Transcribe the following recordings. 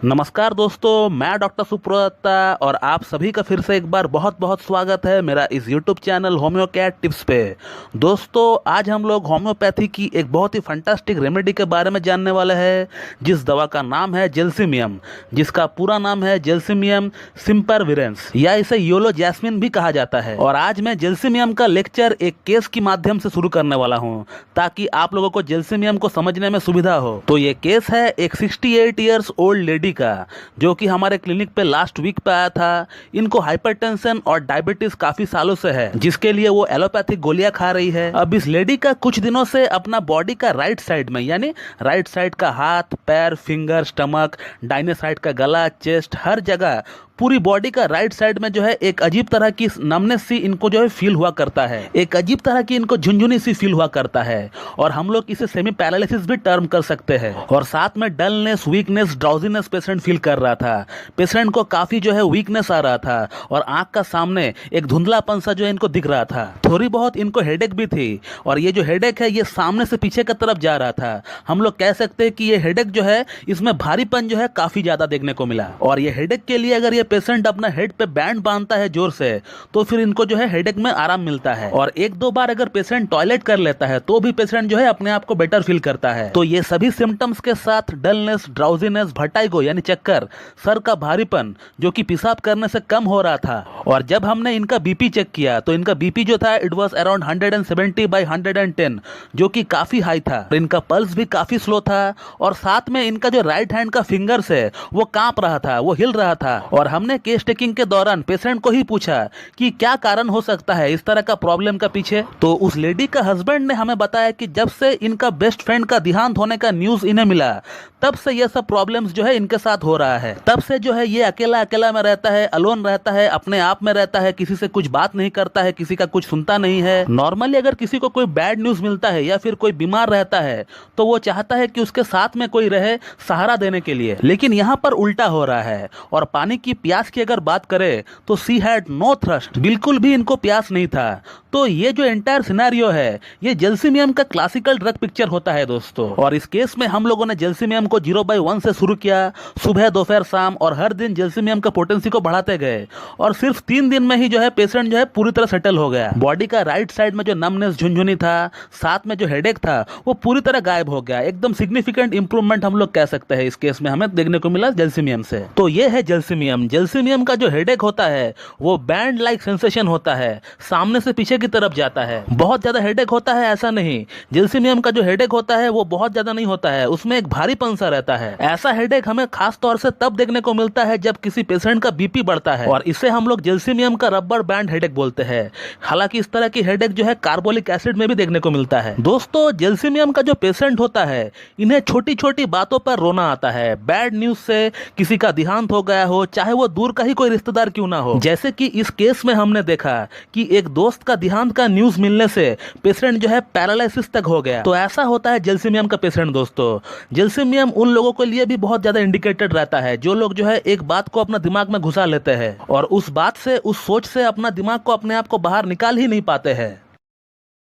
नमस्कार दोस्तों, मैं डॉक्टर सुब्रता और आप सभी का फिर से एक बार बहुत बहुत स्वागत है मेरा इस यूट्यूब चैनल होम्योकेयर टिप्स पे। दोस्तों, आज हम लोग होम्योपैथी की एक बहुत ही फंटास्टिक रेमेडी के बारे में जानने वाले हैं, जिस दवा का नाम है जेल्सिमियम, जिसका पूरा नाम है जेल्सिमियम सिम्परविरेंस या इसे योलो जैस्मिन भी कहा जाता है। और आज मैं जेल्सिमियम का लेक्चर एक केस की माध्यम से शुरू करने वाला हूँ, ताकि आप लोगों को जेल्सिमियम को समझने में सुविधा हो। तो ये केस है एक 68 ईयर्स ओल्ड लेडी का, जो कि हमारे क्लिनिक पे लास्ट वीक पे आया था। इनको हाइपरटेंशन और डायबिटीज काफी सालों से है, जिसके लिए वो एलोपैथिक गोलियां खा रही है। अब इस लेडी का कुछ दिनों से अपना बॉडी का राइट साइड में, यानी राइट साइड का हाथ, पैर, फिंगर, स्टमक, दाहिने साइड का गला, चेस्ट, हर जगह पूरी बॉडी का राइट साइड में जो है एक अजीब तरह की नमनेस सी इनको जो है फील हुआ करता है। एक अजीब तरह की इनको झुनझुनी सी फील हुआ करता है, और हम लोग इसे सेमी पैरालिसिस भी टर्म कर सकते हैं। और साथ में dullness, weakness, drowsiness patient feel कर रहा था। पेशेंट को काफी जो है वीकनेस आ रहा था, और आंख का सामने एक धुंधलापन सा जो इनको दिख रहा था। थोड़ी बहुत इनको हेडेक भी थी, और ये जो हेडेक है ये सामने से पीछे की तरफ जा रहा था। हम लोग कह सकते हैं कि ये हेडेक जो है, इसमें भारीपन जो है काफी ज्यादा देखने को मिला। और ये हेडेक के लिए अगर ये पेशेंट अपना हेड पे बैंड बांधता है जोर से, तो फिर इनको जो है हेडेक में आराम मिलता है। और एक दो बार अगर पेशेंट टॉयलेट कर लेता है, तो भी पेशेंट जो है अपने आप को बेटर फील करता है। तो ये सभी सिम्टम्स के साथ डलनेस, ड्राउजीनेस, वर्टिगो यानी चक्कर, सर का भारीपन जो कि पेशाब करने से कम हो रहा था। और जब हमने इनका बीपी चेक किया, तो इनका बीपी जो था इट वाज अराउंड 170/110, जो कि काफी हाई था। इनका पल्स भी काफी स्लो था, और साथ में इनका जो राइट हैंड का फिंगर्स है वो कांप रहा था, वो हिल रहा था। और हमने केस टेकिंग के दौरान पेशेंट को ही पूछा कि क्या कारण हो सकता है इस तरह का प्रॉब्लम का पीछे। तो उस लेडी का हस्बैंड ने हमें बताया कि जब से इनका बेस्ट फ्रेंड का देहांत होने का न्यूज इन्हें मिला, तब से ये सब प्रॉब्लम्स जो है इनके साथ हो रहा है। तब से जो है ये अकेला अकेला में रहता है, अलोन रहता है, अपने आप में रहता है, किसी से कुछ बात नहीं करता है, किसी का कुछ सुनता नहीं है। नॉर्मली अगर किसी को कोई बैड न्यूज मिलता है या फिर कोई बीमार रहता है, तो वो चाहता है कि उसके साथ में कोई रहे सहारा देने के लिए। लेकिन यहाँ पर उल्टा हो रहा है। और पानी की प्यास की अगर बात करें, तो सी हैड नो थर्स्ट, बिल्कुल भी इनको प्यास नहीं था। तो ये जो एंटायर सिनेरियो है, ये जेल्सिमियम का क्लासिकल ड्रग पिक्चर होता है दोस्तों। और इस केस में हम लोगों ने जेल्सिमियम को 0/1 से शुरू किया, सुबह, दोपहर, शाम, और हर दिन जेल्सिमियम का पोटेंसी को बढ़ाते गए। और सिर्फ 3 दिन में ही जो है पेशेंट जो है पूरी तरह सेटल हो गया। बॉडी का राइट साइड में जो नमनेस, झुनझुनी था, साथ में जो हेडेक था, वो पूरी तरह गायब हो गया। एकदम सिग्निफिकेंट इंप्रूवमेंट हम लोग कह सकते हैं इस केस में हमें देखने को मिला जेल्सिमियम से। तो ये है जेल्सिमियम। जेल्सिमियम का जो हेडेक होता है वो बैंड लाइक सेंसेशन होता है, सामने से पीछे की तरफ जाता है। बहुत ज्यादा हेडेक होता है ऐसा नहीं। जेल्सिमियम का जो हेडेक होता है वो बहुत ज्यादा नहीं होता है, उसमें एक भारीपन सा रहता है। ऐसा हेडेक हमें खास तौर से तब देखने को मिलता है जब किसी पेशेंट का बीपी बढ़ता है, और इसे हम लोग जेल्सिमियम का रबर बैंड हेडेक बोलते हैं। हालांकि इस तरह की हेडेक जो है कार्बोलिक एसिड में भी देखने को मिलता है। दोस्तों, जेल्सिमियम का जो पेशेंट होता है, इन्हें छोटी छोटी बातों पर रोना आता है। बैड न्यूज से किसी का देहांत हो गया हो, चाहे वो दूर का ही कोई रिश्तेदार क्यों ना हो। जैसे कि इस केस में हमने देखा कि एक दोस्त का देहांत का न्यूज मिलने से पेशेंट जो है पैरालिसिस तक हो गया। तो ऐसा होता है जेल्सिमियम का पेशेंट दोस्तों। जेल्सिमियम उन लोगों के लिए भी बहुत ज्यादा इंडिकेटेड रहता है, जो लोग जो है एक बात को अपना दिमाग में घुसा लेते हैं, और उस बात से, उस सोच से अपना दिमाग को अपने आप को बाहर निकाल ही नहीं पाते हैं।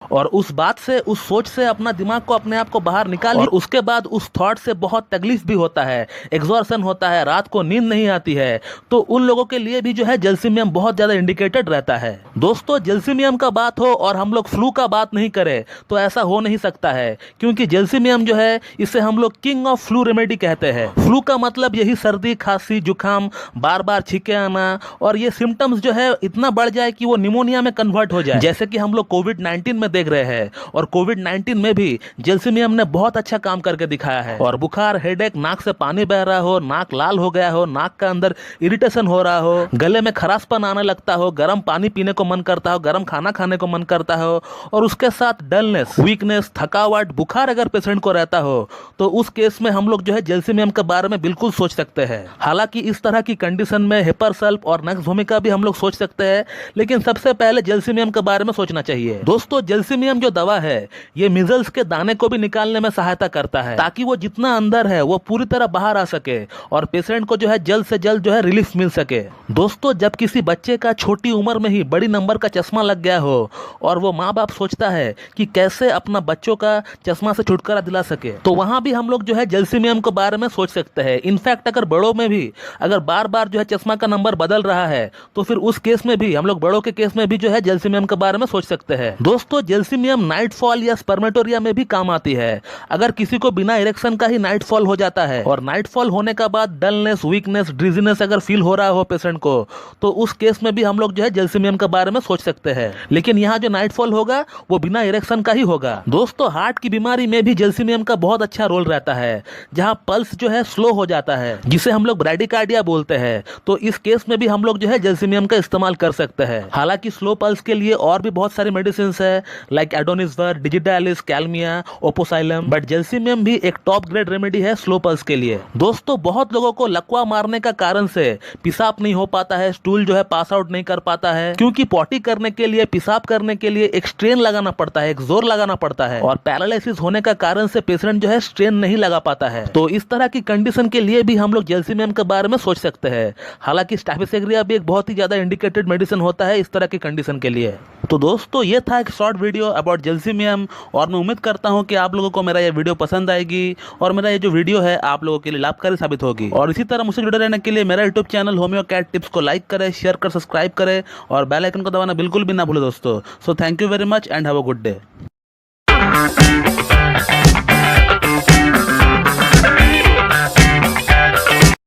और उस बात से, उस सोच से अपना दिमाग को अपने आप को बाहर निकाल, और उसके बाद उस थॉट से बहुत तकलीफ भी होता है, एग्जॉर्शन होता है, रात को नींद नहीं आती है। तो उन लोगों के लिए भी जो है जेल्सिमियम बहुत ज्यादा इंडिकेटेड रहता है। दोस्तों, जेल्सिमियम का बात हो और हम लोग फ्लू का बात नहीं करें, तो ऐसा हो नहीं सकता है, क्योंकि जेल्सिमियम जो है इसे हम लोग किंग ऑफ फ्लू रेमेडी कहते हैं। फ्लू का मतलब यही सर्दी, खांसी, जुकाम, बार बार छींके आना, और ये सिम्टम्स जो है इतना बढ़ जाए कि वो निमोनिया में कन्वर्ट हो जाए, जैसे कि हम लोग कोविड-19 में देख रहे हैं। और कोविड-19 में भी जेल्सिमियम ने बहुत अच्छा काम करके दिखाया है। और बुखार, हेडेक, नाक से पानी बह रहा हो, नाक लाल हो गया हो, नाक का अंदर इरिटेशन हो रहा हो, गले में खराशपन आने लगता हो, गर्म पानी पीने को मन करता हो, गर्म खाना खाने को मन करता हो, और उसके साथ डलनेस, वीकनेस, थकावट, बुखार अगर पेशेंट को रहता हो, तो उस केस में हम लोग जो है जेल्सिमियम के बारे में बिल्कुल सोच सकते हैं। हालांकि इस तरह की कंडीशन में हिपरसल्फ और नक्स भूमिका भी हम लोग सोच सकते हैं, लेकिन सबसे पहले जेल्सिमियम के बारे में सोचना चाहिए। दोस्तों, जेल्सिमियम जो दवा है ये मिजल्स के दाने को भी निकालने में सहायता करता है, ताकि वो जितना अंदर है वो पूरी तरह बाहर आ सके और पेशेंट को जो है जल्द से जल्द जो है रिलीफ मिल सके। दोस्तों, जब किसी बच्चे का छोटी उम्र में ही बड़ी नंबर का चश्मा लग गया हो और वो माँ बाप सोचता है कि कैसे अपना बच्चों का चश्मा से छुटकारा दिला सके, तो वहां भी हम लोग जो है जेल्सिमियम के बारे में सोच सकते हैं। इनफैक्ट अगर बड़ों में भी अगर बार बार जो है चश्मा का नंबर बदल रहा है तो फिर उस केस में भी हम लोग बड़ों के केस में भी जो है जेल्सिमियम के बारे में सोच सकते हैं। दोस्तों, जेल्सिमियम नाइटफॉल या स्पर्मेटोरिया में भी काम आती है। अगर किसी को बिना इरेक्शन का ही नाइटफॉल हो जाता है और नाइटफॉल होने का बाद डलनेस, वीकनेस, ड्रीजीनेस अगर फील हो रहा हो पेशेंट को, तो उस केस में भी हम लोग जो है जेल्सिमियम के बारे में सोच सकते हैं। लेकिन यहाँ जो नाइटफॉल होगा वो बिना इरेक्शन का ही होगा। दोस्तों, हार्ट की बीमारी में भी जेल्सिमियम का बहुत अच्छा रोल रहता है, जहाँ पल्स जो है स्लो हो जाता है, जिसे हम लोग ब्रैडिकार्डिया बोलते हैं। तो इस केस में भी हम लोग जो है जेल्सिमियम का इस्तेमाल कर सकते हैं। हालांकि स्लो पल्स के लिए और भी बहुत सारी मेडिसिन है, लाइक एडोनिसवर, डिजिटालिस, कैल्मिया, ओपोसाइलम, बट जेल्सिमियम भी एक टॉप ग्रेड रेमेडी है स्लो पल्स के लिए। दोस्तों, बहुत लोगों को लकवा मारने का कारण से पेशाब नहीं हो पाता है, स्टूल जो है पास आउट नहीं कर पाता है, क्योंकि पॉटी करने के लिए, पेशाब करने के लिए एक स्ट्रेन लगाना पड़ता है, एक जोर लगाना पड़ता है, और पैरालिसिस होने का कारण से पेशेंट जो है स्ट्रेन नहीं लगा पाता है। तो इस तरह की कंडीशन के लिए भी हम लोग जेल्सिमियम के बारे में सोच सकते हैं। हालांकि स्टाफिसेग्रिया भी एक बहुत ही ज्यादा इंडिकेटेड मेडिसिन होता है इस तरह की कंडीशन के लिए। तो दोस्तों, ये था एक शॉर्ट वीडियो अबाउट जेल्सिमियम, और मैं उम्मीद करता हूं कि आप लोगों को मेरा ये वीडियो पसंद आएगी और मेरा ये जो वीडियो है आप लोगों के लिए लाभकारी साबित होगी। और इसी तरह मुझसे जुड़े रहने के लिए मेरा YouTube channel homeo cat tips को लाइक करें, शेयर कर, सब्सक्राइब करें और बेल आइकन को दबाना बिल्कुल भी ना भूलें दोस्तों। So thank you very much and have a good day.